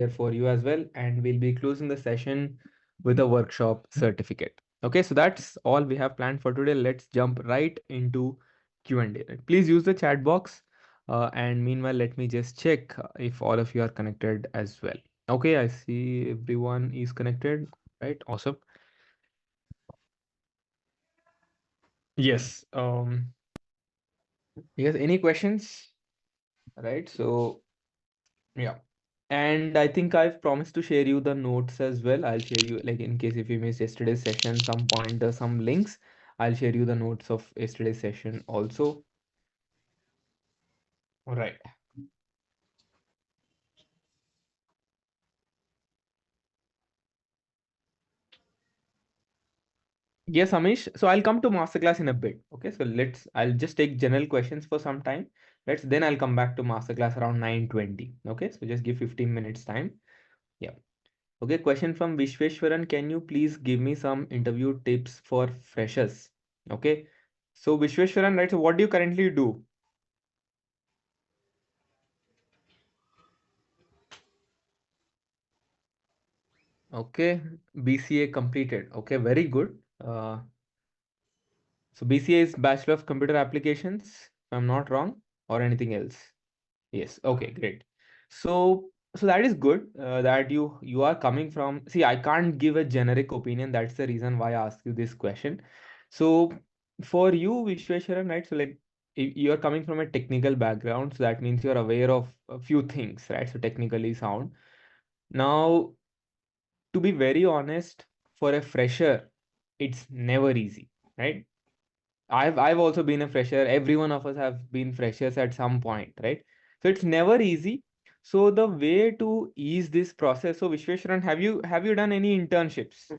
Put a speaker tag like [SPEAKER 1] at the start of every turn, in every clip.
[SPEAKER 1] for you as well, and we'll be closing the session with a workshop certificate. Okay, so that's all we have planned for today. Let's jump right into Q&A. Please use the chat box, and meanwhile, let me just check if all of you are connected as well. Okay, I see everyone is connected. Right, awesome. Yes. Yes. Any questions? Right. So yeah. And I think I've promised to share you the notes as well. I'll share you, like, in case if you missed yesterday's session, some pointers, some links. I'll share you the notes of yesterday's session also. All right. Yes, Amish. So I'll come to masterclass in a bit. Okay. So I'll just take general questions for some time. Then I'll come back to masterclass around 9:20. Okay. So just give 15 minutes time. Yeah. Okay. Question from Vishweshwaran. Can you please give me some interview tips for freshers? Okay. So Vishweshwaran, right? So what do you currently do? Okay, BCA completed. Okay, very good. So BCA is Bachelor of Computer Applications, if I'm not wrong, or anything else. Yes. Okay, great. So that is good. That you are coming from. See, I can't give a generic opinion. That's the reason why I asked you this question. So for you, Vishweshwaran, right? So like you're coming from a technical background, so that means you're aware of a few things, right? So technically sound. Now, to be very honest, for a fresher, it's never easy, right? I've also been a fresher. Every one of us have been freshers at some point, right? So it's never easy. So the way to ease this process. So Vishweshwaran, have you done any internships?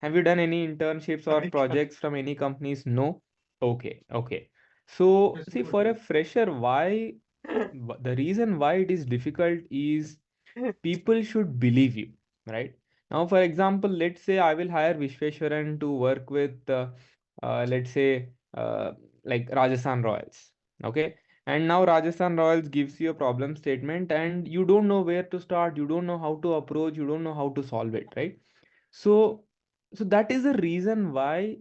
[SPEAKER 1] Have you done any internships or projects from any companies? No. Okay, okay. So see, for a fresher, the reason why it is difficult is people should believe you, right? Now, for example, let's say I will hire Vishweshwaran to work with, let's say, like Rajasthan Royals, okay? And now Rajasthan Royals gives you a problem statement, and you don't know where to start, you don't know how to approach, you don't know how to solve it, right? So, so that is the reason why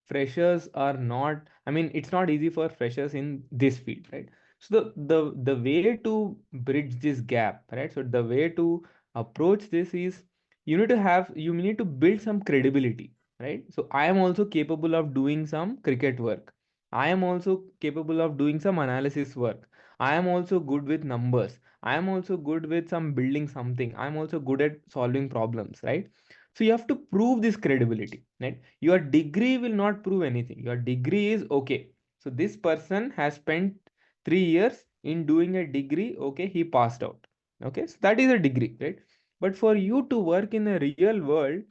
[SPEAKER 1] freshers are not, I mean, it's not easy for freshers in this field, right? So the way to bridge this gap, right? So the way to approach this is you need to build some credibility, right? So I am also capable of doing some cricket work. I am also capable of doing some analysis work. I am also good with numbers. I am also good with some building something. I'm also good at solving problems, right? So you have to prove this credibility, right? Your degree will not prove anything. Your degree is okay. So this person has spent 3 years in doing a degree. Okay, he passed out. Okay, so that is a degree, right? But for you to work in a real world,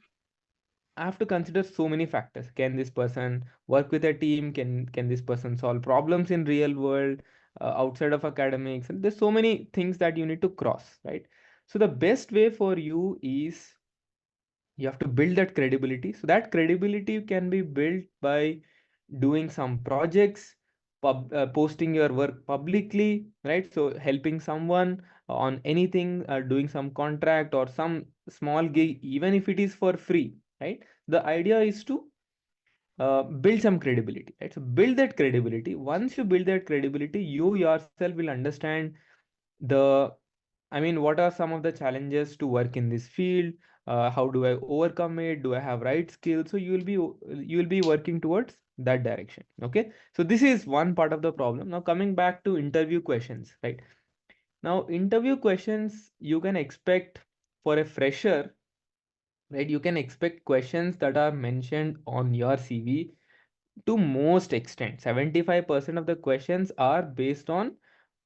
[SPEAKER 1] I have to consider so many factors. Can this person work with a team? Can this person solve problems in real world, outside of academics? And there's so many things that you need to cross, right? So the best way for you is you have to build that credibility. So that credibility can be built by doing some projects, posting your work publicly, right? So helping someone on anything, doing some contract or some small gig, even if it is for free, right? The idea is to build some credibility, right? So build that credibility. Once you build that credibility, you yourself will understand the I mean, what are some of the challenges to work in this field? How do I overcome it? Do I have right skills? So you will be working towards that direction. Okay. So this is one part of the problem. Now coming back to interview questions, right? Now interview questions you can expect for a fresher, right? You can expect questions that are mentioned on your CV to most extent. 75% of the questions are based on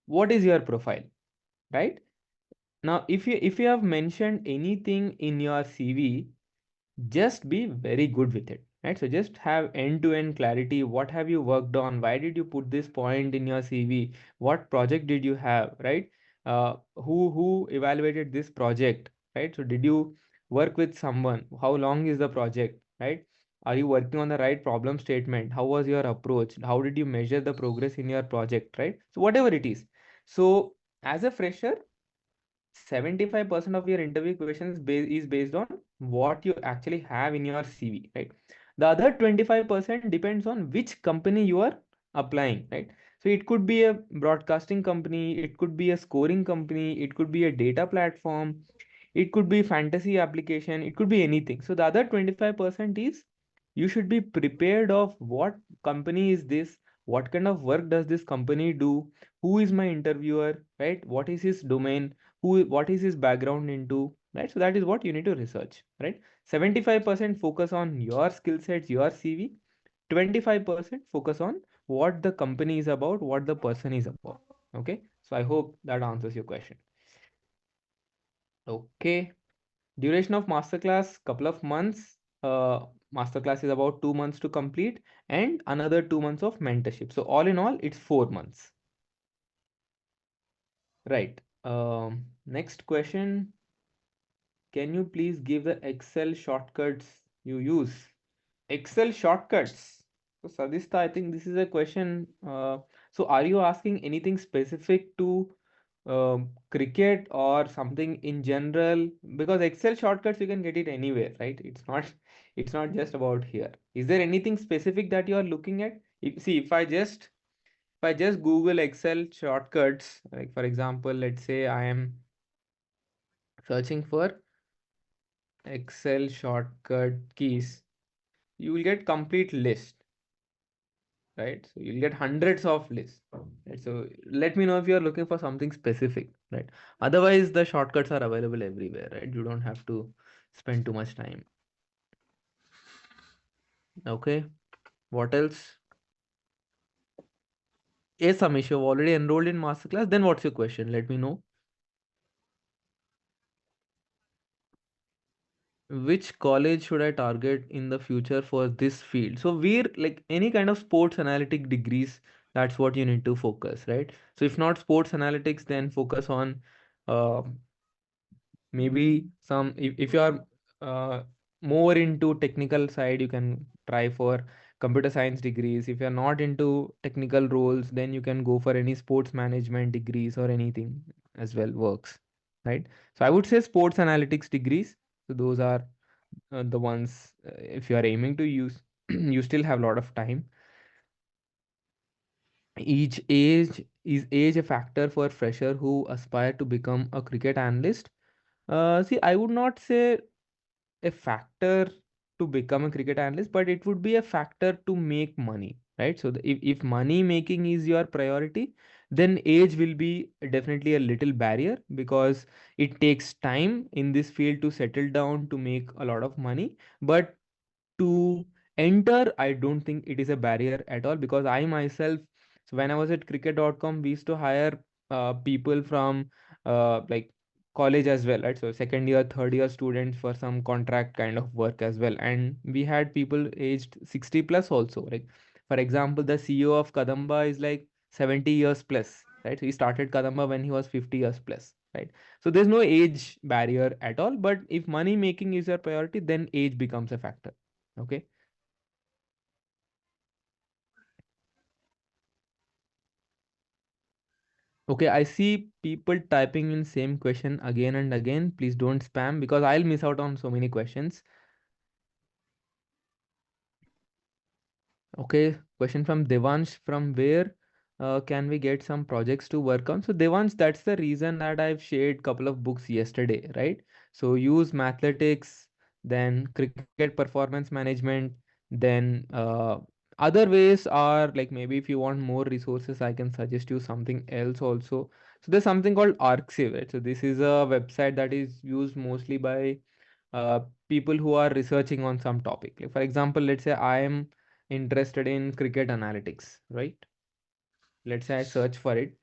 [SPEAKER 1] what is your profile, right? Now, if you have mentioned anything in your CV, just be very good with it, right? So just have end-to-end clarity. What have you worked on? Why did you put this point in your CV? What project did you have, right? Who evaluated this project, right? So did you work with someone? How long is the project, right? Are you working on the right problem statement? How was your approach? How did you measure the progress in your project, right? So whatever it is. So as a fresher, 75% of your interview questions is based on what you actually have in your CV, right? The other 25% depends on which company you are applying, right? So it could be a broadcasting company, it could be a scoring company, it could be a data platform, it could be fantasy application, it could be anything. So the other 25% is you should be prepared of what company is this, what kind of work does this company do, who is my interviewer, right? What is his domain, what is his background into, right? So that is what you need to research, right? 75% focus on your skill sets, your CV. 25% focus on what the company is about, what the person is about. Okay, so I hope that answers your question. Okay, duration of masterclass couple of months. Masterclass is about 2 months to complete and another 2 months of mentorship. So all in all, it's 4 months. Right. Next question. Can you please give the Excel shortcuts you use? Excel shortcuts. So Sadista, I think this is a question. So are you asking anything specific to cricket or something in general? Because Excel shortcuts you can get it anywhere, right? It's not just about here. Is there anything specific that you are looking at? See, if I just Google Excel shortcuts, like for example, let's say I am searching for Excel shortcut keys, you will get complete list, right? So you'll get hundreds of lists, right? So let me know if you're looking for something specific, right? Otherwise, the shortcuts are available everywhere, right? You don't have to spend too much time. Okay, what else? Yes, Amish, you've already enrolled in masterclass. Then what's your question? Let me know. Which college should I target in the future for this field? So we're like any kind of sports analytic degrees, that's what you need to focus, right? So if not sports analytics, then focus on uh, maybe some if you are more into technical side, you can try for computer science degrees. If you're not into technical roles, then you can go for any sports management degrees or anything as well works, right? So I would say sports analytics degrees. So those are the ones, if you are aiming to use you still have a lot of time. Each age is age a factor for fresher who aspire to become a cricket analyst? See, I would not say a factor to become a cricket analyst, but it would be a factor to make money, right? So if money making is your priority, then age will be definitely a little barrier because it takes time in this field to settle down to make a lot of money. But to enter, I don't think it is a barrier at all because I myself, so when I was at cricket.com, we used to hire people from like college as well, right? So second year, third year students for some contract kind of work as well. And we had people aged 60 plus also. Like, for example, the CEO of Kadamba is like 70 years plus, right? So he started Kadamba when he was 50 years plus, right? So there's no age barrier at all. But if money making is your priority, then age becomes a factor. Okay. Okay, I see people typing in same question again and again. Please don't spam because I'll miss out on so many questions. Okay, question from Devansh. From where can we get some projects to work on? So Devansh, that's the reason that I've shared couple of books yesterday, right? So use Mathletics, then cricket performance management, then other ways are like maybe if you want more resources, I can suggest you something else also. So there's something called Arxiv, right? So this is a website that is used mostly by uh, people who are researching on some topic. Like for example, let's say I am interested in cricket analytics, right? Let's say I search for it.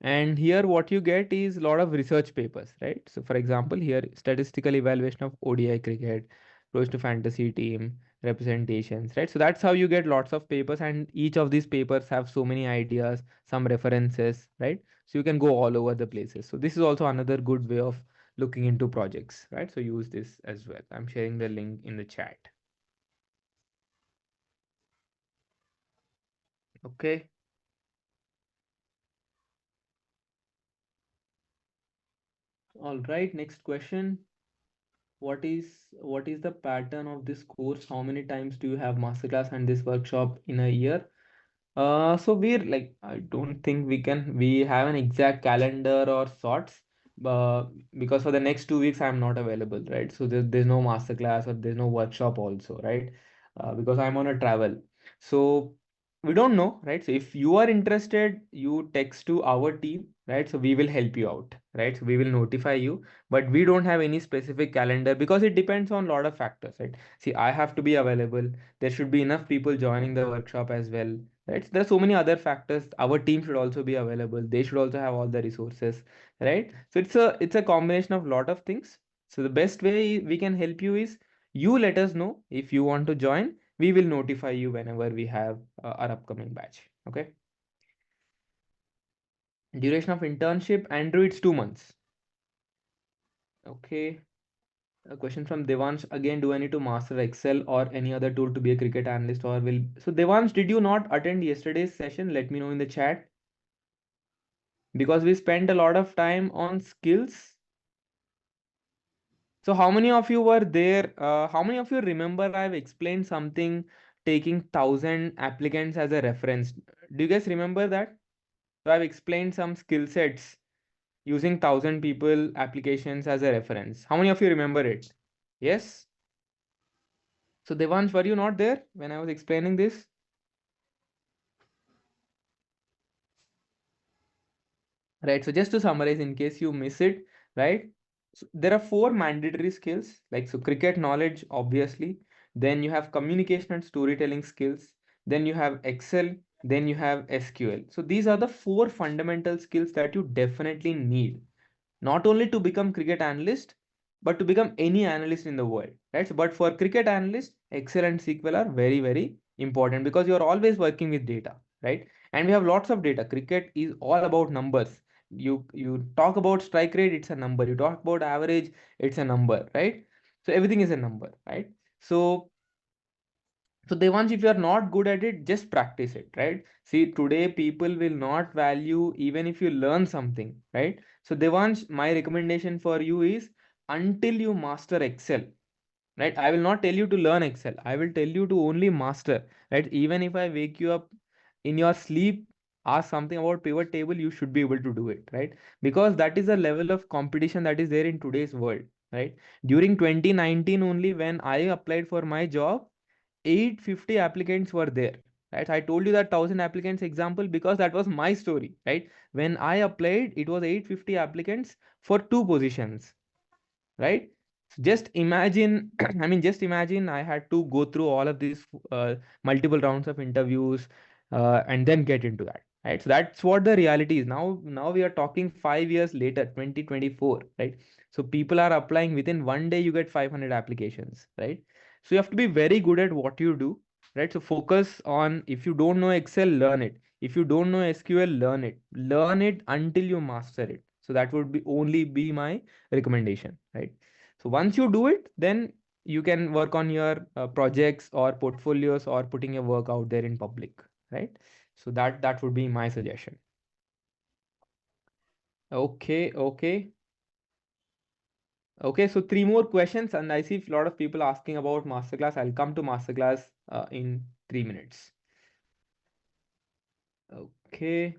[SPEAKER 1] And here what you get is a lot of research papers, right? So for example, here statistical evaluation of ODI cricket, approach to fantasy team, representations, right? So that's how you get lots of papers and each of these papers have so many ideas, some references, right? So you can go all over the places. So this is also another good way of looking into projects, right? So use this as well. I'm sharing the link in the chat. Okay. All right, next question. What is the pattern of this course? How many times do you have masterclass and this workshop in a year? So we're like, I don't think we have an exact calendar or sorts, because for the next 2 weeks I'm not available, right? So there's no masterclass or there's no workshop also, right? Because I'm on a travel. So we don't know, right? So if you are interested, you text to our team, right? So we will help you out, right? So we will notify you, but we don't have any specific calendar because it depends on a lot of factors, right? See, I have to be available. There should be enough people joining the workshop as well, right? There are so many other factors. Our team should also be available. They should also have all the resources, right? So it's a combination of lot of things. So the best way we can help you is you let us know if you want to join. We will notify you whenever we have our upcoming batch. Okay. Duration of internship, Andrew, it's 2 months. Okay. A question from Devansh again. Do I need to master Excel or any other tool to be a cricket analyst, or will so Devansh, did you not attend yesterday's session? Let me know in the chat, because we spent a lot of time on skills. So how many of you were there? How many of you remember I've explained something taking 1,000 applicants as a reference? Do you guys remember that? So I've explained some skill sets using 1,000 people applications as a reference. How many of you remember it? Yes. So Devansh, were you not there when I was explaining this? Right. So just to summarize, in case you miss it, right? So there are four mandatory skills, like so cricket knowledge, obviously. Then you have communication and storytelling skills. Then you have Excel. Then you have SQL. So these are the four fundamental skills that you definitely need, not only to become cricket analyst, but to become any analyst in the world, right? So, but for cricket analyst, Excel and SQL are very, very important because you are always working with data, right? And we have lots of data. Cricket is all about numbers. You talk about strike rate, it's a number. You talk about average, it's a number, right? So everything is a number, right? So Devansh, if you are not good at it, just practice it, right? See, today people will not value even if you learn something, right? So Devansh, my recommendation for you is until you master Excel, right? I will not tell you to learn Excel. I will tell you to only master, right? Even if I wake you up in your sleep, ask something about pivot table, you should be able to do it, right? Because that is the level of competition that is there in today's world, right? During 2019 only, when I applied for my job, 850 applicants were there, right? I told you that 1,000 applicants example because that was my story, right? When I applied, it was 850 applicants for two positions, right? Just imagine, I mean, just imagine I had to go through all of these multiple rounds of interviews, and then get into that, right? So that's what the reality is. Now we are talking 5 years later, 2024, right? So people are applying within one day, you get 500 applications, right? So you have to be very good at what you do, right? So focus on, if you don't know Excel, learn it. If you don't know SQL, learn it until you master it. So that would be only be my recommendation, right? So once you do it, then you can work on your projects or portfolios or putting your work out there in public, right? So that would be my suggestion. Okay, okay, okay. So three more questions, and I see a lot of people asking about masterclass. I'll come to masterclass in 3 minutes. Okay.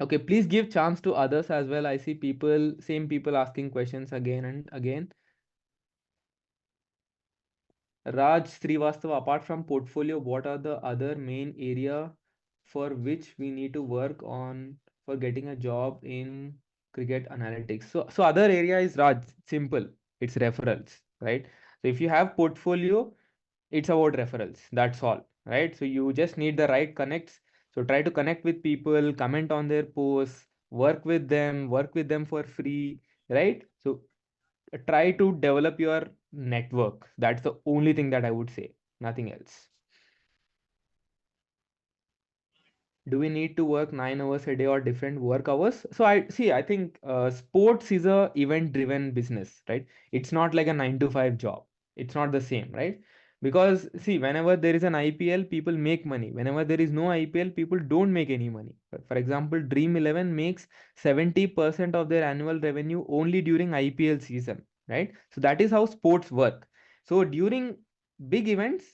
[SPEAKER 1] Okay, please give chance to others as well. I see people, same people asking questions again and again. Raj Srivastava, apart from portfolio, what are the other main area for which we need to work on for getting a job in cricket analytics? So other area is Raj, simple. It's referrals, right? So if you have portfolio, it's about referrals. That's all, right? So you just need the right connects. So try to connect with people, comment on their posts, work with them for free, right? So try to develop your network. That's the only thing that I would say, nothing else. Do we need to work 9 hours a day or different work hours? So I think sports is a event driven business, right? It's not like a 9 to 5 job. It's not the same, right? Because see, whenever there is an IPL, people make money. Whenever there is no IPL, people don't make any money. For example, Dream 11 makes 70% of their annual revenue only during IPL season, right? So that is how sports work. So during big events,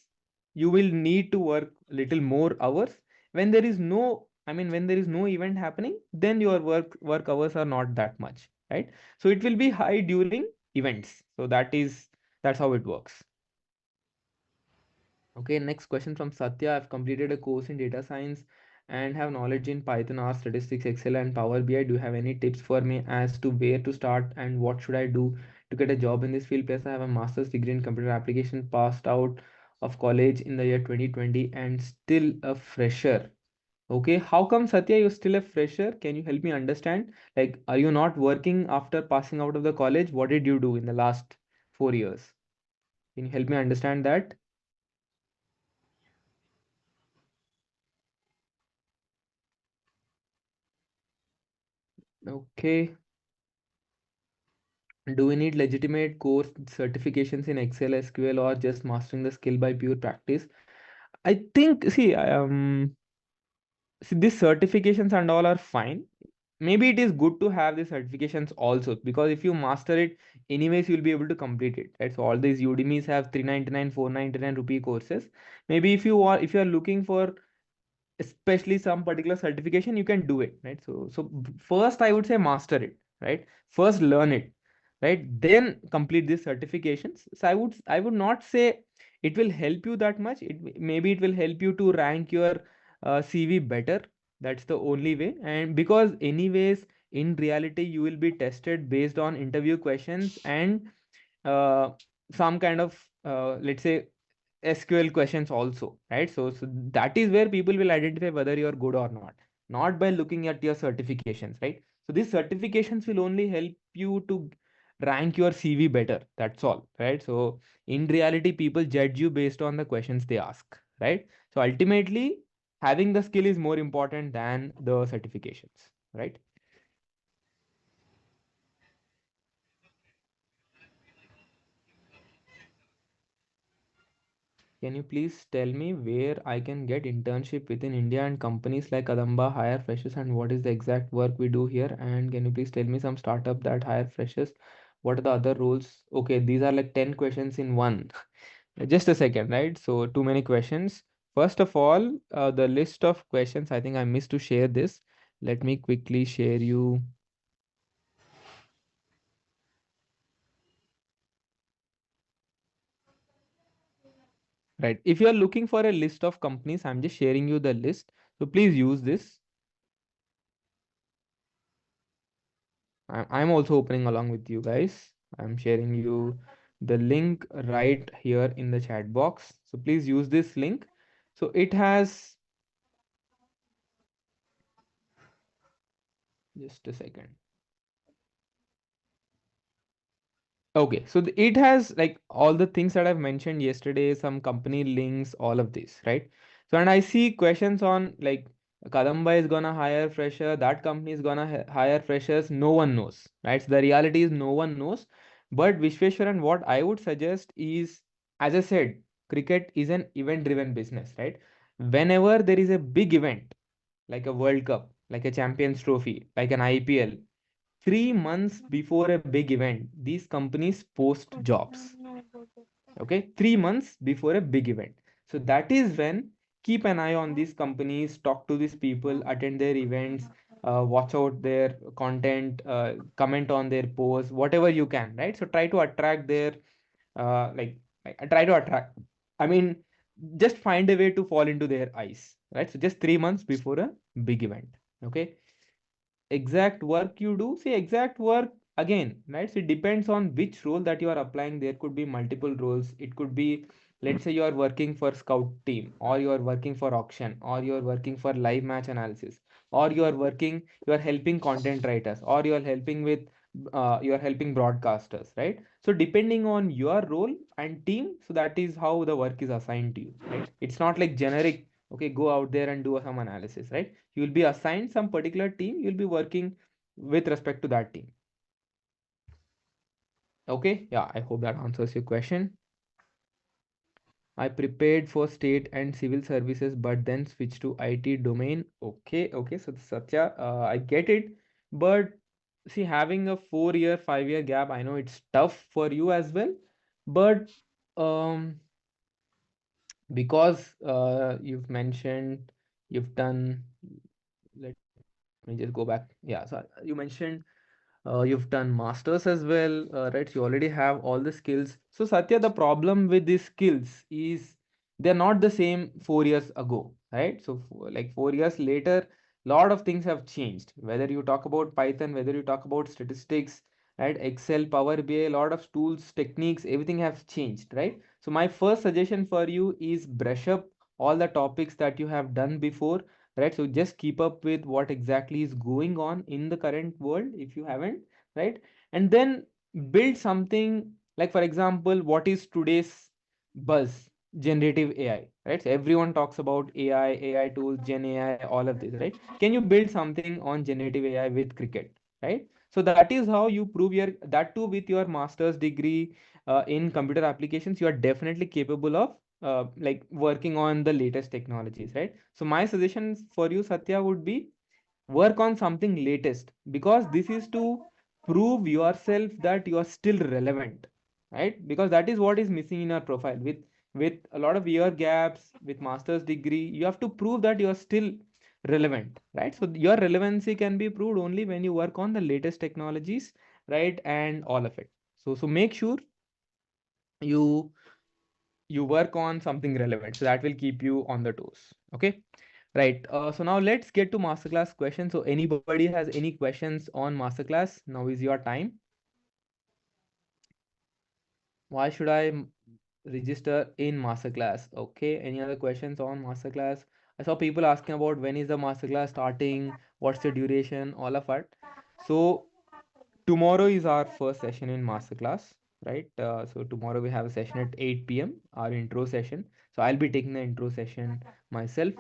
[SPEAKER 1] you will need to work little more hours. When there is no, I mean, when there is no event happening, then your work hours are not that much, right? So it will be high during events. So that's how it works. Okay, next question from Satya. I've completed a course in data science and have knowledge in Python, R, statistics, Excel, and Power BI. Do you have any tips for me as to where to start and what should I do to get a job in this field? Plus, I have a master's degree in computer application, passed out of college in the year 2020 and still a fresher. Okay, how come Satya you're still a fresher? Can you help me understand? Like, are you not working after passing out of the college? What did you do in the last 4 years? Can you help me understand that? Okay. Do we need legitimate course certifications in Excel, SQL, or just mastering the skill by pure practice? I think, see, these certifications and all are fine. Maybe it is good to have these certifications also, because if you master it, anyways, you'll be able to complete it, right? So all these Udemy's have 399, 499 rupee courses. Maybe if you are looking for especially some particular certification, you can do it, right? First I would say master it, right? First learn it, right? Then complete these certifications. So I would not say it will help you that much. Maybe it will help you to rank your CV better. That's the only way. And because anyways, in reality, you will be tested based on interview questions and uh, some kind of let's say SQL questions also, right? So that is where people will identify whether you're good or not by looking at your certifications, right? So these certifications will only help you to rank your CV better. That's all, right? So in reality, people judge you based on the questions they ask, right? So ultimately, having the skill is more important than the certifications, right? Can you please tell me where I can get internship within India and companies like Adamba hire freshers and what is the exact work we do here? And can you please tell me some startup that hire freshers? What are the other roles? Okay, these are like 10 questions in one. Just a second, right? So too many questions. First of all, the list of questions, I think I missed to share this. Let me quickly share you. Right. If you are looking for a list of companies, I'm just sharing you the list. So please use this. I'm also opening along with you guys. I'm sharing you the link right here in the chat box. So please use this link. So it has, just a second. Okay, so it has like all the things that I've mentioned yesterday, some company links, all of this, right? So and I see questions on like Kadamba is gonna hire fresher, that company is gonna hire freshers. No one knows, right? So the reality is no one knows. But Vishweshwaran, what I would suggest is, as I said, cricket is an event-driven business, right? Whenever there is a big event like a World Cup, like a Champions Trophy, like an IPL, 3 months before a big event, these companies post jobs. Okay, 3 months before a big event. So that is when keep an eye on these companies, talk to these people, attend their events, watch out their content, comment on their posts, whatever you can, right? So try to attract their try to attract. I mean, just find a way to fall into their eyes, right? So just 3 months before a big event. Okay, exact work you do, see exact work again, right? So it depends on which role that you are applying. There could be multiple roles. It could be, let's say you are working for scout team, or you are working for auction, or you are working for live match analysis, or you are helping content writers, or you are helping broadcasters, right? So depending on your role and team, so that is how the work is assigned to you, right? It's not like generic, okay, go out there and do some analysis, right? You will be assigned some particular team. You'll be working with respect to that team. Okay, yeah, I hope that answers your question. I prepared for state and civil services, but then switched to IT domain. Okay, okay. So Satya, I get it, but see, having a 4 year, 5 year gap, I know it's tough for you as well, but um, because you've mentioned you've done. Let me just go back. Yeah, so you mentioned you've done masters as well, right? So you already have all the skills. So Satya, the problem with these skills is they're not the same 4 years ago, right? So like 4 years later, lot of things have changed. Whether you talk about Python, whether you talk about statistics, right? Excel, Power BI, a lot of tools, techniques, everything has changed, right? So my first suggestion for you is brush up all the topics that you have done before, right? So just keep up with what exactly is going on in the current world if you haven't, right? And then build something like, for example, what is today's buzz? Generative AI, right? So everyone talks about AI tools, Gen AI, all of this, right? Can you build something on generative AI with cricket, right? So that is how you prove your, that too with your master's degree in computer applications, you are definitely capable of like working on the latest technologies, right? So my suggestion for you, Satya, would be work on something latest, because this is to prove yourself that you are still relevant, right? Because that is what is missing in your profile. With a lot of year gaps, with master's degree, you have to prove that you are still relevant, right? So your relevancy can be proved only when you work on the latest technologies, right? And all of it. So make sure you work on something relevant, so that will keep you on the toes. Okay, right. So now let's get to masterclass questions. So anybody has any questions on masterclass, now is your time. Why should I register in masterclass? Okay, any other questions on masterclass? I saw people asking about when is the masterclass starting, what's the duration, all of it. So tomorrow is our first session in masterclass, right? So tomorrow we have a session at 8 p.m., our intro session. So I'll be taking the intro session myself.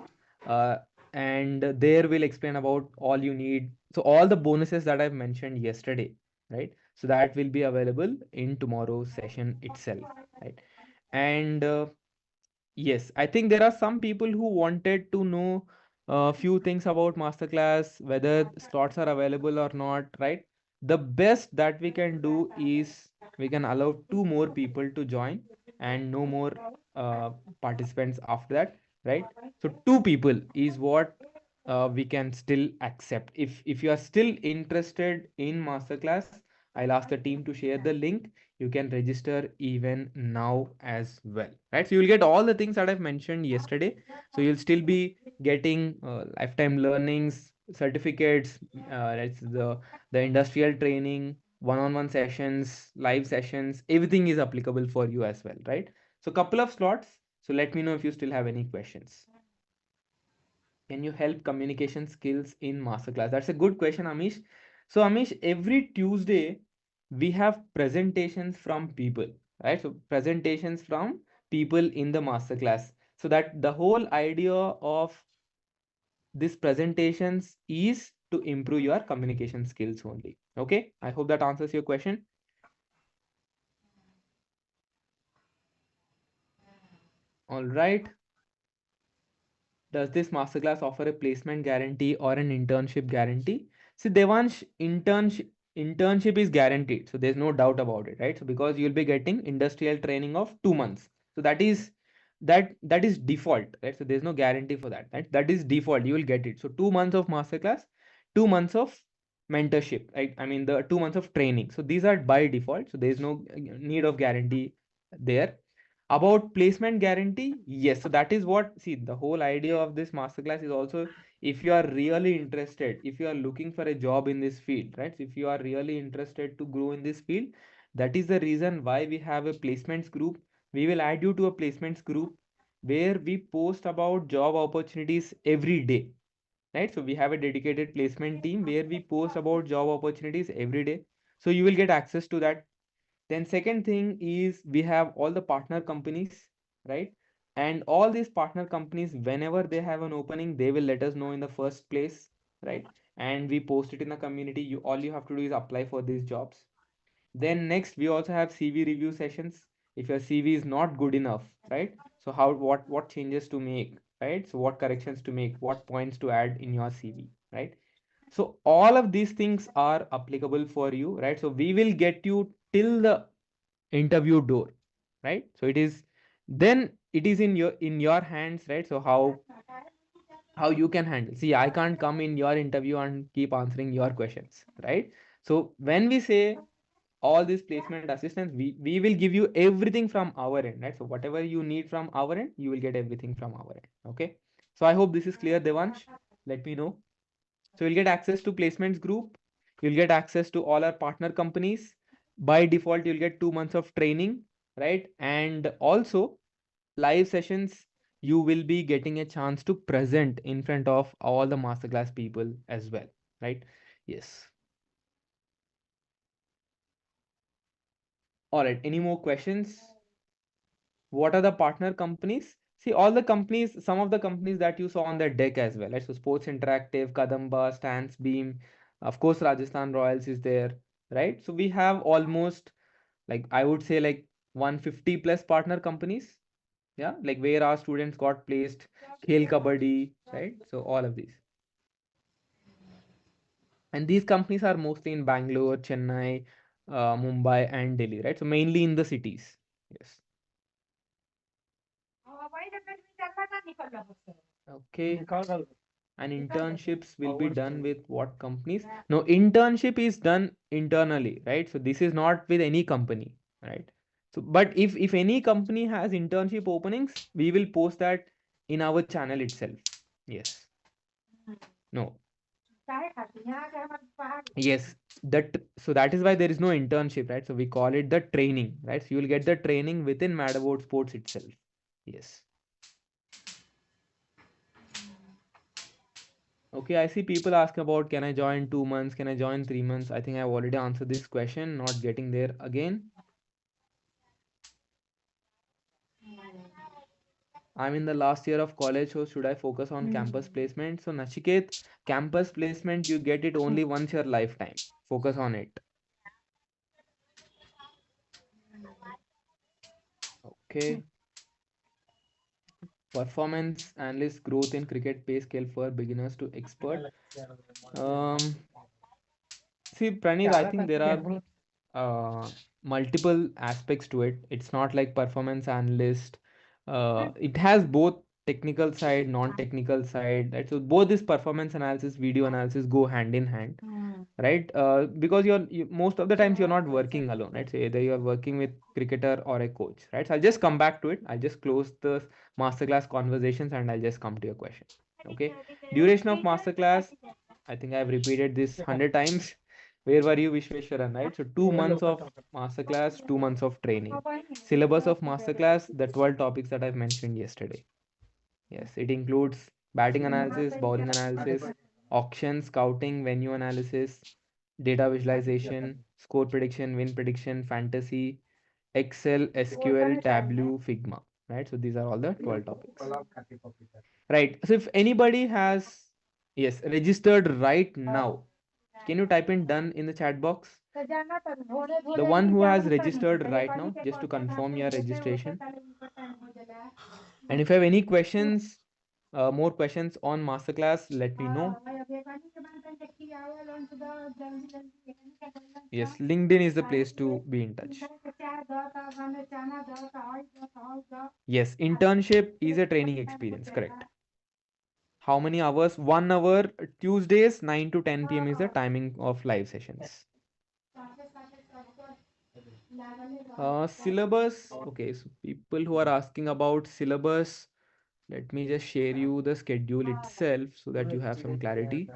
[SPEAKER 1] Uh, and there we'll explain about all you need. So all the bonuses that I've mentioned yesterday, right? So that will be available in tomorrow's session itself, right? And yes, I think there are some people who wanted to know a few things about masterclass, whether slots are available or not, right? The best that we can do is we can allow two more people to join and no more uh, participants after that, right? So two people is what we can still accept. If you are still interested in masterclass, I'll ask the team to share the link. You can register even now as well, right? So you'll get all the things that I've mentioned yesterday. So you'll still be getting lifetime learnings, certificates, that's the industrial training, one-on-one sessions, live sessions, everything is applicable for you as well, right? So couple of slots. So let me know if you still have any questions. Can you help communication skills in masterclass? That's a good question, Amish. So, Amish, every Tuesday we have presentations from people, right? So, presentations from people in the masterclass. So, that the whole idea of this presentations is to improve your communication skills only. Okay, I hope that answers your question. All right. Does this masterclass offer a placement guarantee or an internship guarantee? See, Devansh, internship is guaranteed, so there's no doubt about it, right? So because you'll be getting industrial training of 2 months, so that is default, right? So there's no guarantee for that, right? That is default. You will get it. So 2 months of masterclass, 2 months of mentorship, right? I mean the 2 months of training. So these are by default. So there's no need of guarantee there. About placement guarantee, yes. So that is what, see, the whole idea of this masterclass is also, if you are really interested, if you are looking for a job in this field, right? So if you are really interested to grow in this field, that is the reason why we have a placements group. We will add you to a placements group where we post about job opportunities every day, right? So we have a dedicated placement team where we post about job opportunities every day. So you will get access to that. Then second thing is we have all the partner companies, right? And all these partner companies, whenever they have an opening, they will let us know in the first place, right? And we post it in the community. All you have to do is apply for these jobs. Then next, we also have CV review sessions if your CV is not good enough, right? So how, what changes to make, right? So what corrections to make, what points to add in your CV, right? So all of these things are applicable for you, right? So we will get you till the interview door, right? So it is, then it is in your hands, right? So how you can handle. See, I can't come in your interview and keep answering your questions, right? So when we say all these placement assistance, we will give you everything from our end, right? So whatever you need from our end, you will get everything from our end. Okay, so I hope this is clear, Devansh. Let me know. So you'll get access to placements group, you'll get access to all our partner companies. By default, you'll get 2 months of training, right? And also live sessions, you will be getting a chance to present in front of all the masterclass people as well, right? Yes. All right, any more questions? What are the partner companies? See, all the companies, some of the companies that you saw on the deck as well, right? So Sports Interactive, Kadamba, Stance Beam, of course Rajasthan Royals is there, right? So we have almost, like, I would say like 150 plus partner companies, yeah, like where our students got placed, Khel Kabaddi, right? So all of these. And these companies are mostly in Bangalore, Chennai, Mumbai, and Delhi, right? So mainly in the cities. Yes. Okay. And internships will be done with what companies? No, internship is done internally, right? So this is not with any company, right? So, but if any company has internship openings, we will post that in our channel itself. Yes. No. Yes, that, so that is why there is no internship, right? So we call it the training, right? So you will get the training within Madaboard Sports itself. Yes. Okay, I see people ask about, can I join 2 months? Can I join 3 months? I think I've already answered this question, not getting there again. I'm in the last year of college, so should I focus on campus placement? So Nachiket, campus placement, you get it only once your lifetime. Focus on it. Okay. Performance analyst growth in cricket pay scale for beginners to expert. Um, See, Praneeth, I think there are multiple aspects to it. It's not like performance analyst. It has both technical side, non-technical side. Right? So both this performance analysis, video analysis go hand in hand, right? Because most of the times you're not working alone, right? So either you're working with cricketer or a coach, right? So I'll just come back to it. I'll just close the masterclass conversations and I'll just come to your question. Okay. Duration of masterclass. I think I've repeated this 100 times. Where were you, Vishweshwaran, right? So 2 months of masterclass, 2 months of training. Syllabus of masterclass, the 12 topics that I've mentioned yesterday. Yes, it includes batting analysis, bowling analysis, auction, scouting, venue analysis, data visualization, score prediction, win prediction, fantasy, Excel, SQL, Tableau, Figma. Right? So these are all the 12 topics. Right. So if anybody has, yes, registered right now, can you type in done in the chat box? The one who has registered right now, just to confirm your registration. And if you have any questions, more questions on masterclass, let me know. Yes, LinkedIn is the place to be in touch. Yes, internship is a training experience, correct. How many hours? 1 hour, Tuesdays, 9 to 10 p.m. is the timing of live sessions. Syllabus. Okay, so people who are asking about syllabus, let me just share you the schedule itself so that you have some clarity.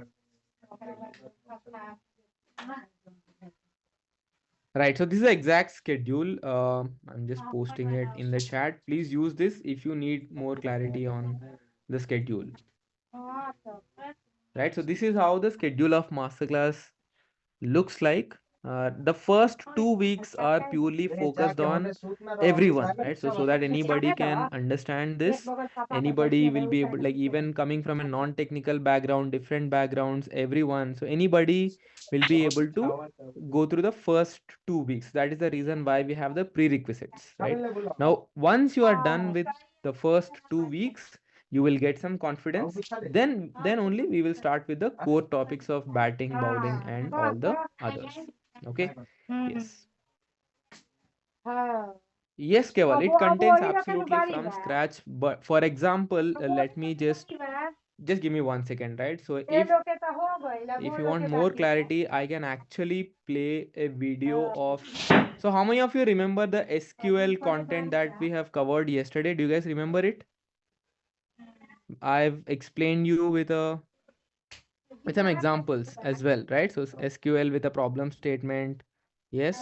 [SPEAKER 1] Right, so this is the exact schedule. I'm just posting it in the chat. Please use this if you need more clarity on the schedule. Right, so this is how the schedule of masterclass looks like. The first 2 weeks are purely focused on everyone, right? So that anybody can understand this. Anybody will be able, like even coming from a non-technical background, different backgrounds, everyone. So anybody will be able to go through the first 2 weeks. That is the reason why we have the prerequisites, right? Now, once you are done with the first 2 weeks, you will get some confidence. Then only we will start with the core topics of batting, bowling, and all the others. Okay. Yes. Yes, Keval, it contains absolutely from scratch. But for example, let me just give me 1 second, right? So if you want more clarity, I can actually play a video of. So how many of you remember the SQL content that we have covered yesterday? Do you guys remember it? I've explained you with some examples as well, right? So SQL with a problem statement. Yes.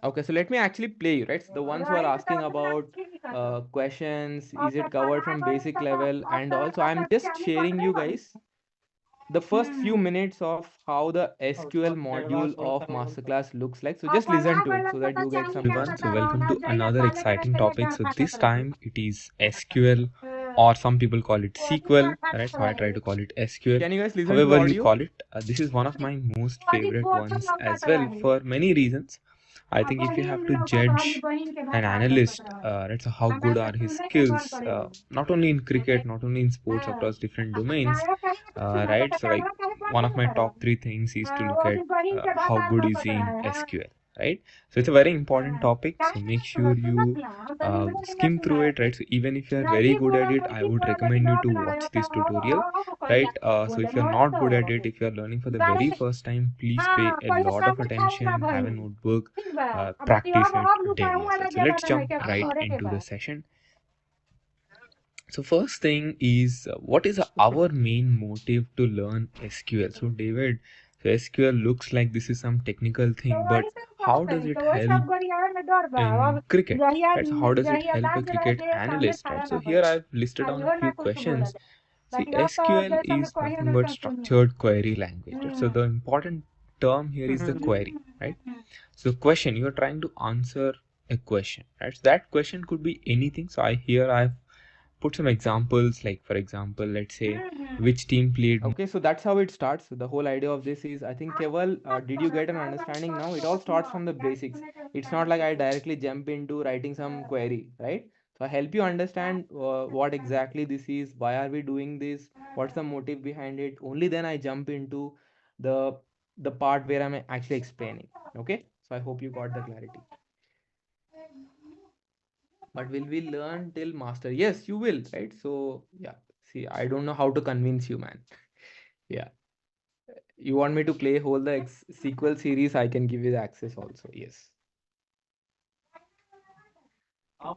[SPEAKER 1] Okay, so let me actually play you, right? So the ones who are asking about questions, is it covered from basic level, and also I'm just sharing you guys the first few minutes of how the SQL module of masterclass looks like. So just listen to it so that you get some
[SPEAKER 2] Everyone, so welcome to another exciting topic. So this time it is SQL, or some people call it SQL, right? So I try to call it SQL.
[SPEAKER 1] Can you guys listen to the
[SPEAKER 2] However you
[SPEAKER 1] audio?
[SPEAKER 2] call it, this is one of my most favorite ones as well for many reasons. I think if you have to judge an analyst, right, so how good are his skills, not only in cricket, not only in sports, across different domains, right? So like one of my top three things is to look at how good is he in SQL, right? So it's a very important topic. So make sure you skim through it, right? So even if you are very good at it, I would recommend you to watch this tutorial, right? So if you're not good at it, if you're learning for the very first time, please pay a lot of attention, have a notebook, practice it daily as well. So let's jump right into the session. So first thing is, what is our main motive to learn SQL? So David, so SQL looks like this is some technical thing, but how does it help in cricket, right? So how does it help a cricket analyst, right? So here I've listed down a few questions. See, SQL is nothing but structured query language, right? So the important term here is the query, right? So question, you're trying to answer a question, right? So that question could be anything. So I've put some examples, like for example, let's say which team played.
[SPEAKER 1] Okay, so that's how it starts. The whole idea of this is, I think, Keval, did you get an understanding now? It all starts from the basics. It's not like I directly jump into writing some query, right? So I help you understand what exactly this is, why are we doing this, what's the motive behind it. Only then I jump into the part where I'm actually explaining. Okay, so I hope you got the clarity. But will we learn till master? Yes, you will, right? So yeah, see, I don't know how to convince you, man. Yeah. You want me to play whole the sequel series? I can give you the access also. Yes.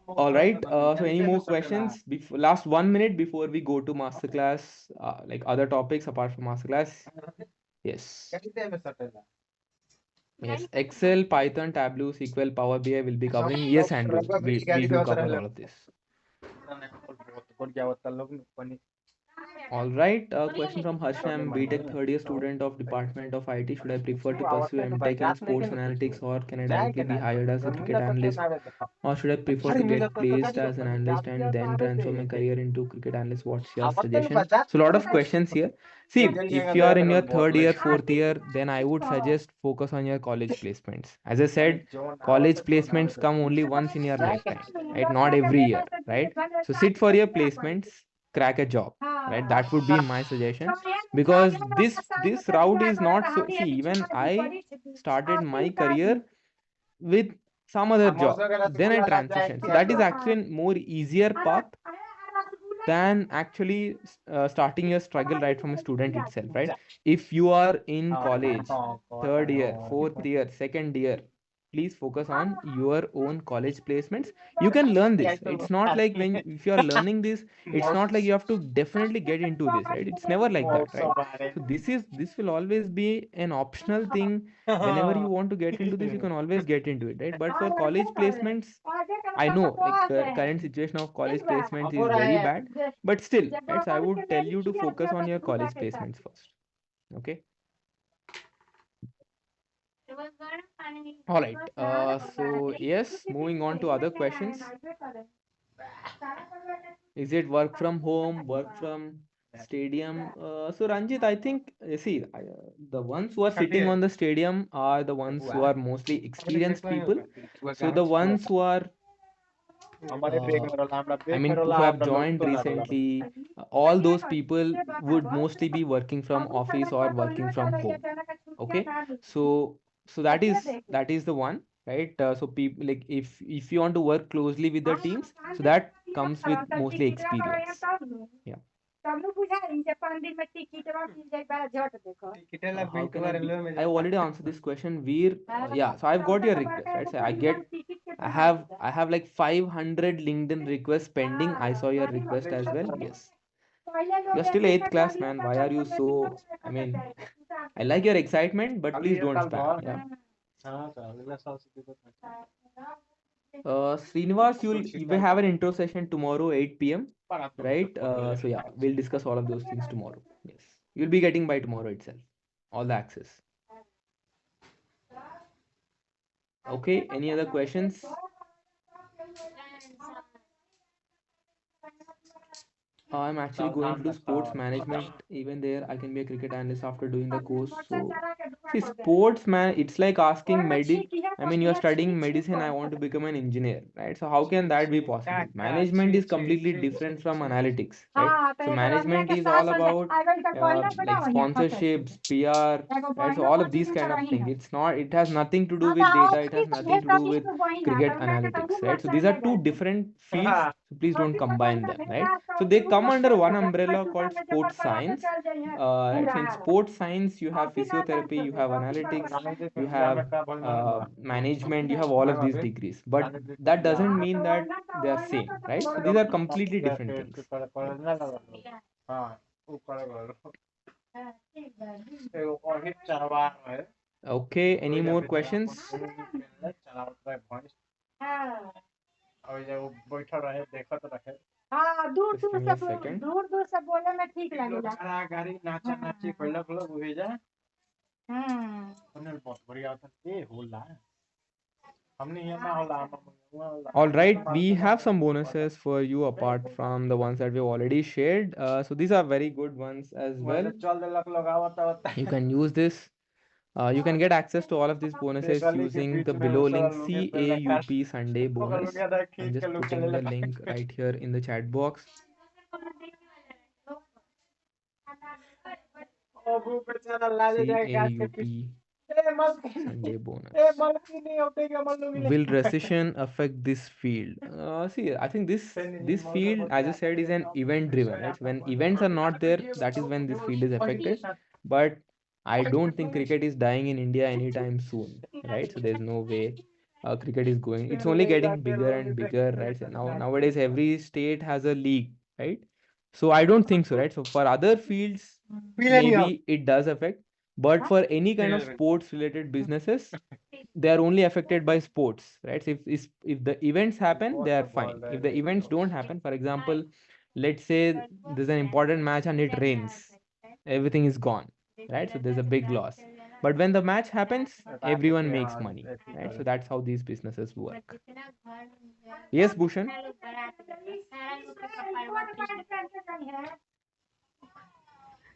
[SPEAKER 1] All right. So any more questions? Before last 1 minute before we go to masterclass, like other topics apart from masterclass. Yes. Yes. Excel, Python, Tableau, SQL, Power BI will be covering. Yes, Andrew. We do cover all of this. All right. A question from Harsham, BTech third year student of Department of IT. Should I prefer to pursue MTech in sports analytics, or can I directly be hired as a cricket analyst? Or should I prefer to get placed as an analyst and then transfer my career into cricket analyst? What's your suggestion? So a lot of questions here. See, if you are in your third year, fourth year, then I would suggest focus on your college placements. As I said, college placements come only once in your lifetime, right? Not every year, right? So sit for your placements, crack a job, right? That would be my suggestion, because this route is not so. See, even I started my career with some other job, then I transitioned. So that is actually a more easier path than actually starting your struggle right from a student itself, right? If you are in college, third year, fourth year, second year, please focus on your own college placements. You can learn this. It's not like when if you are learning this, it's not like you have to definitely get into this, right? It's never like that, right? So this will always be an optional thing. Whenever you want to get into this, you can always get into it, right? But for college placements, I know like current situation of college placements is very bad, but still, right? So I would tell you to focus on your college placements first. Okay. All right. So yes, moving on to other questions. Is it work from home, work from stadium? So Ranjit, I think the ones who are sitting on the stadium are the ones who are mostly experienced people. So the ones who are who have joined recently, all those people would mostly be working from office or working from home. Okay, so that is the one, right? So people like if you want to work closely with the teams, so that comes with mostly experience. Yeah. How can I already answered this question. Veer, yeah. So I've got your request, right? So I have like 500 LinkedIn requests pending. I saw your request as well. Yes. You're still eighth class, man. Why are you so? I mean, I like your excitement, but please don't spam. Yeah. Srinivas, you will have an intro session tomorrow, 8 p.m. Right? So yeah, we'll discuss all of those things tomorrow. Yes. You'll be getting by tomorrow itself. All the access. Okay, any other questions? I'm actually going to do sports management. Even there, I can be a cricket analyst after doing the course. So, see, sports man, it's like asking you're studying medicine. I want to become an engineer, right? So, how can that be possible? Management is completely different from analytics, right? So, management is all about like sponsorships, PR, right? So, all of these kind of things. It's not. It has nothing to do with data. It has nothing to do with cricket analytics, right? So, these are two different fields. So, please don't combine them, right? So they come under one umbrella called sports science. Right? So in sports science, you have physiotherapy, you have analytics, you have management, you have all of these degrees. But that doesn't mean that they are same, right? So these are completely different things. Okay, any more questions? Just give me a second. All right, we have some bonuses for you apart from the ones that we've already shared. So these are very good ones as well. You can use this. You can get access to all of these bonuses using the below link CAUP Sunday bonus. I'm just putting the link right here in the chat box. CAUP Sunday bonus. Will recession affect this field? See, I think this field, as I said, is an event driven, right? When events are not there, that is when this field is affected. But I don't think cricket is dying in India anytime soon, right? So there's no way cricket is going. It's only getting bigger and bigger, right? So nowadays every state has a league, right? So I don't think so, right? So for other fields, maybe it does affect, but for any kind of sports related businesses, they are only affected by sports, right? So if the events happen, they are fine. If the events don't happen, for example, let's say there's an important match and it rains, everything is gone, right? So there's a big loss. But when the match happens, everyone makes money, right? So that's how these businesses work. Yes, Bhushan.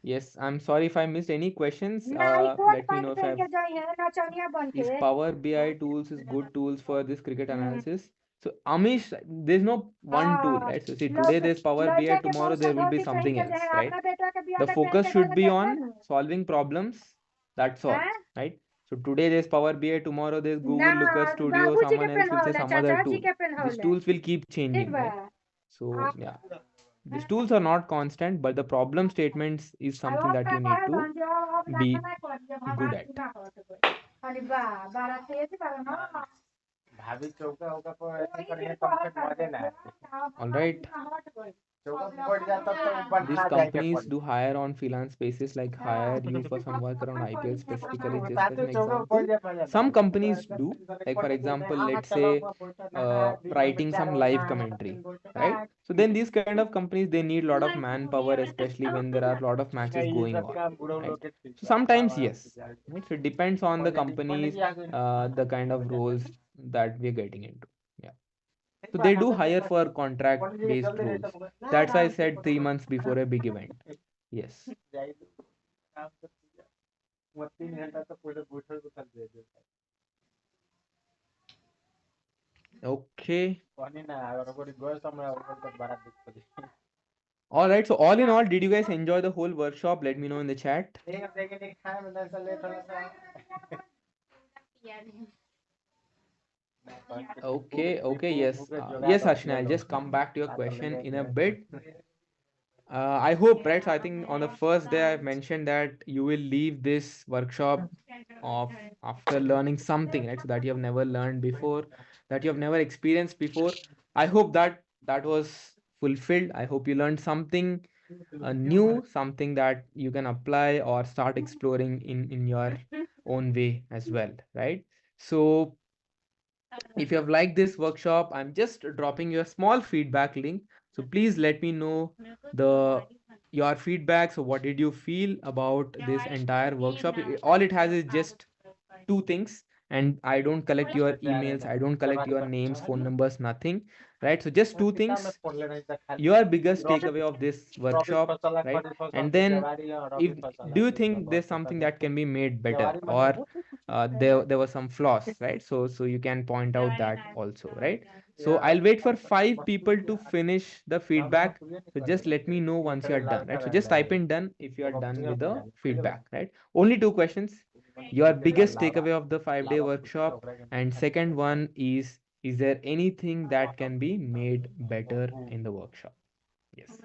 [SPEAKER 1] Yes, I'm sorry if I missed any questions. Let me know if I've is Power BI tools is good tools for this cricket analysis. So Amish, there's no one tool, right? So see, today there's Power BI, tomorrow there will be something else, right? The focus should be on solving problems. That's all, right? So today there's Power BI, tomorrow there's Google Looker Studio, someone else will say some other tool. These tools will keep changing, right? So yeah. These tools are not constant, but the problem statements is something that you need to be good at. All right. These companies do hire on freelance basis, like hire you for some work around IPL specifically. Just as an example, some companies do, like for example, let's say writing some live commentary, right? So then these kind of companies, they need a lot of manpower, especially when there are a lot of matches going on, right? So sometimes yes, right? So it depends on the companies, the kind of roles that we're getting into. Yeah. So they do hire for contract based roles. That's why I said 3 months before a big event. Yes. Okay. All right. So all in all, did you guys enjoy the whole workshop? Let me know in the chat. Okay. Okay. Yes. Yes, Ashna. I'll just come back to your question in a bit. I hope, right? So I think on the first day I've mentioned that you will leave this workshop of after learning something, right? So that you have never learned before, that you have never experienced before. I hope that that was fulfilled. I hope you learned something new, something that you can apply or start exploring in your own way as well, right? So if you have liked this workshop, I'm just dropping you a small feedback link. So please let me know the your feedback. So what did you feel about this entire workshop? All it has is just two things, and I don't collect your emails, I don't collect your names, phone numbers, nothing, right? So just two things: your biggest takeaway of this workshop, right? And then if do you think there's something that can be made better, or there were some flaws, right? So you can point out that also, right? So I'll wait for 5 people to finish the feedback. So just let me know once you are done, right? So just type in done if you are done with the feedback, right? Only 2 questions: your biggest takeaway of the 5-day workshop, and second one is there anything that can be made better in the workshop? Yes.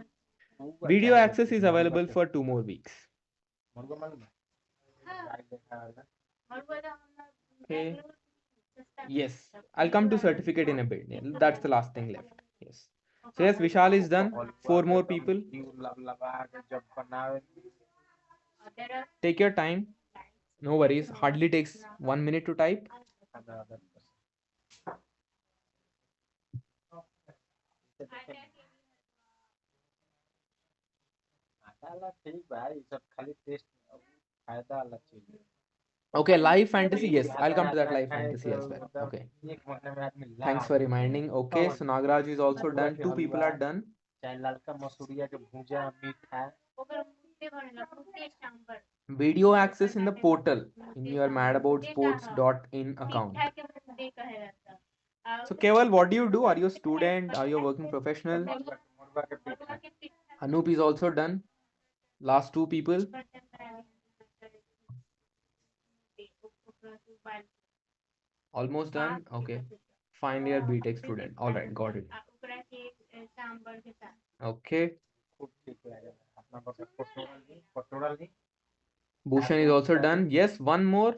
[SPEAKER 1] Video access is available for 2 more weeks. Okay. Yes, I'll come to certificate in a bit. Yeah, that's the last thing left. Yes. So yes, Vishal is done. 4 more people. Take your time. No worries. Hardly takes 1 minute to type. Okay, live fantasy. Yes, I'll come to that live fantasy as well. Okay. Thanks for reminding. Okay, so Nagaraj is also done. 2 people are done. Video access in the portal in your madaboutsports.in account. So Keval, what do you do? Are you a student? Are you a working professional? Anup is also done. Last 2 people. Almost done. Okay. Final year BTech student. All right, got it. Okay. Bhushan is also done. Yes, one more.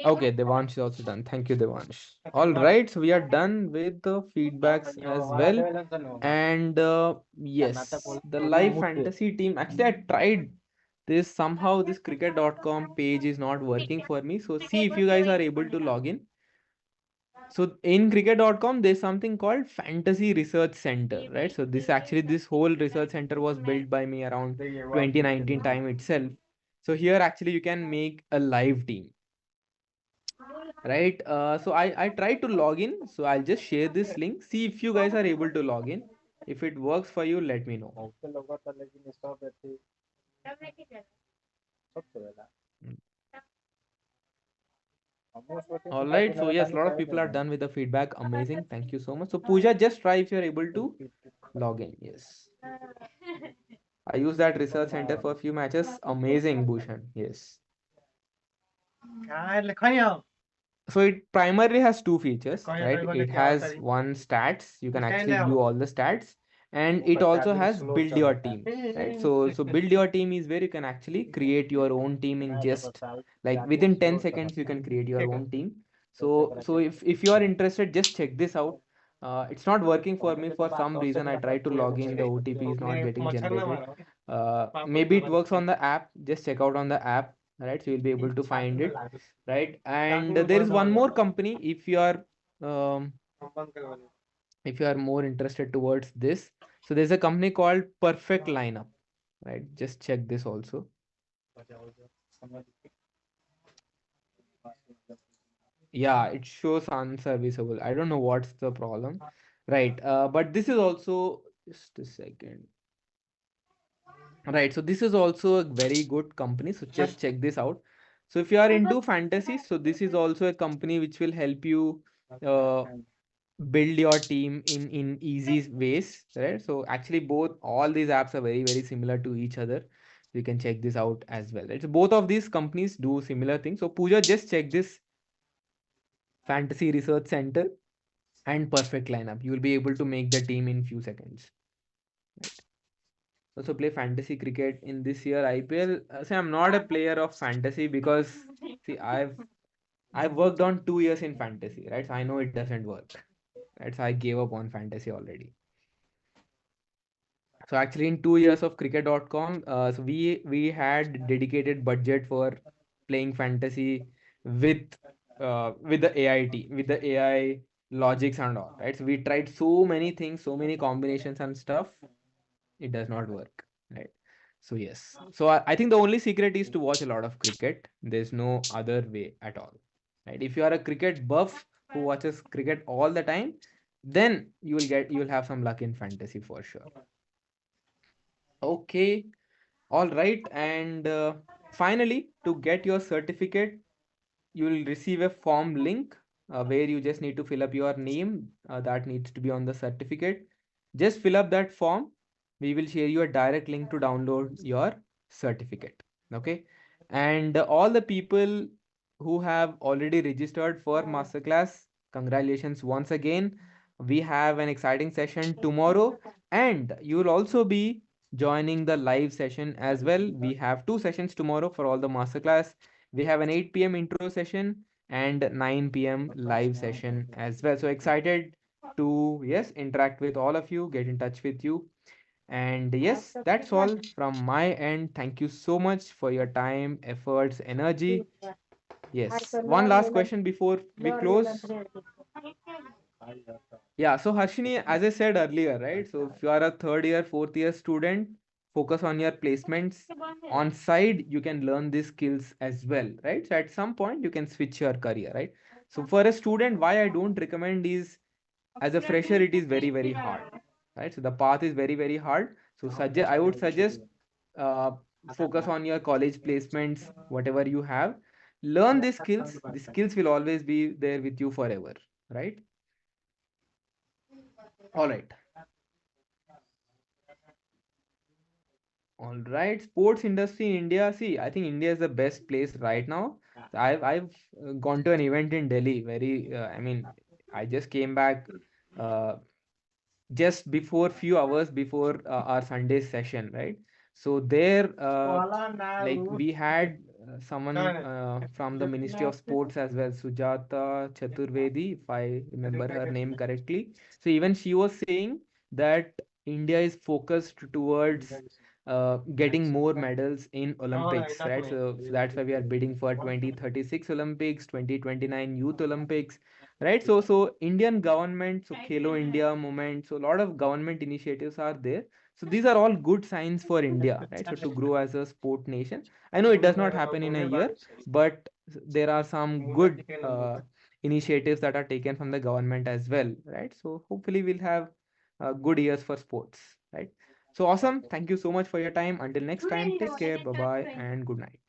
[SPEAKER 1] Okay, Devansh is also done. Thank you, Devansh. All right, so we are done with the feedbacks as well. And yes, the live fantasy team. Actually, I tried this. Somehow this cricket.com page is not working for me. So see if you guys are able to log in. So in cricket.com, there's something called Fantasy Research Center, right? So this whole research center was built by me around 2019 time itself. So here actually you can make a live team, right? So I tried to log in. So I'll just share this link. See if you guys are able to log in. If it works for you, let me know. All right. So yes, a lot of people are done with the feedback. Amazing. Thank you so much. So Pooja, just try if you're able to log in. Yes. I use that research center for a few matches. Amazing, Bhushan. Yes. So it primarily has 2 features, right? It has one stats. You can actually view all the stats. and it also has build your team, right? So build your team is where you can actually create your own team in just like within 10 seconds you can create your own team. So if you are interested, just check this out. It's not working for me for some reason. I tried to log in, the OTP is not getting generated. Maybe it works on the app. Just check out on the app, right? So you'll be able to find it, right? And there is one more company um, if you are more interested towards this. So there's a company called Perfect Lineup, right? Just check this also. Yeah, it shows unserviceable. I don't know what's the problem, right? But this is also just a second. Right, so this is also a very good company. So just check this out. So if you are into fantasy, so this is also a company which will help you uh, build your team in easy ways, right? So actually both all these apps are very similar to each other. You can check this out as well, right? So both of these companies do similar things. So Pooja, just check this Fantasy Research Center and Perfect Lineup. You will be able to make the team in few seconds. Right. Also play fantasy cricket in this year IPL. See, I'm not a player of fantasy because see, I've worked on 2 years in fantasy, right? So I know it doesn't work. Right. So I gave up on fantasy already. So actually in 2 years of cricket.com, so we had dedicated budget for playing fantasy with with the AIT, with the AI logics and all, right? So we tried so many things, so many combinations and stuff. It does not work, right? So yes. So I think the only secret is to watch a lot of cricket. There's no other way at all, right? If you are a cricket buff who watches cricket all the time, then you will have some luck in fantasy for sure. Okay, all right. And finally, to get your certificate, you will receive a form link where you just need to fill up your name that needs to be on the certificate. Just fill up that form. We will share you a direct link to download your certificate. Okay. And all the people who have already registered for masterclass, congratulations once again. We have an exciting session tomorrow, and you will also be joining the live session as well. We have two sessions tomorrow for all the masterclass. We have an 8 p.m. intro session and 9 p.m. live session as well. So excited to, yes, interact with all of you, get in touch with you. And yes, that's all from my end. Thank you so much for your time, efforts, energy. Yes. One last question before we close. Yeah, so Harshini, as I said earlier, right? So if you are a third year, fourth year student, focus on your placements. On side, you can learn these skills as well, right? So at some point, you can switch your career, right? So for a student, why I don't recommend is as a fresher, it is very hard, right? So the path is very hard. So I would suggest uh, focus on your college placements, whatever you have. Learn these skills. The skills will always be there with you forever, right? All right. All right, sports industry in India. See, I think India is the best place right now. So I've gone to an event in Delhi. I mean, I just came back uh, just before few hours before our Sunday session, right? So there, like we had someone from the Ministry of Sports as well, Sujata Chaturvedi, if I remember her name correctly. So even she was saying that India is focused towards getting more medals in Olympics, right? So that's why we are bidding for 2036 Olympics, 2029 Youth Olympics, right? So Indian government, so Khelo India movement, so a lot of government initiatives are there. So these are all good signs for India, right? So to grow as a sport nation. I know it does not happen in a year, but there are some good initiatives that are taken from the government as well, right? So hopefully we'll have good years for sports, right? So awesome. Thank you so much for your time. Until next time, take care. Bye bye and good night.